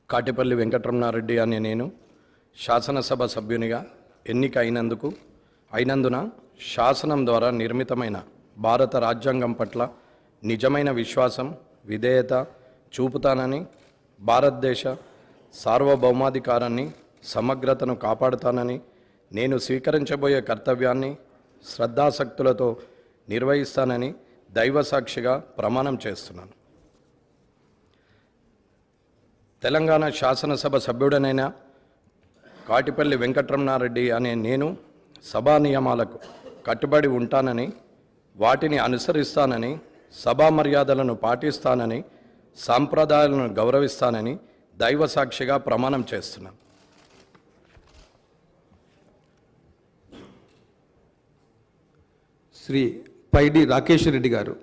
కాటిపల్లి వెంకటరమణారెడ్డి అనే నేను శాసనసభ సభ్యునిగా ఎన్నిక అయినందున శాసనం ద్వారా నిర్మితమైన భారత రాజ్యాంగం పట్ల నిజమైన విశ్వాసం, విధేయత చూపుతానని, భారతదేశ సార్వభౌమాధికారాన్ని, సమగ్రతను కాపాడుతానని, నేను స్వీకరించబోయే కర్తవ్యాన్ని శ్రద్ధాసక్తులతో నిర్వహిస్తానని దైవసాక్షిగా ప్రమాణం చేస్తున్నాను. తెలంగాణ శాసనసభ సభ్యుడనైన కాటిపల్లి వెంకటరమణారెడ్డి అనే నేను సభా నియమాలకు కట్టుబడి ఉంటానని, వాటిని అనుసరిస్తానని, సభా మర్యాదలను పాటిస్తానని, సాంప్రదాయాలను గౌరవిస్తానని దైవసాక్షిగా ప్రమాణం చేస్తున్నాను. శ్రీ పైడి రాకేష్ రెడ్డి గారు.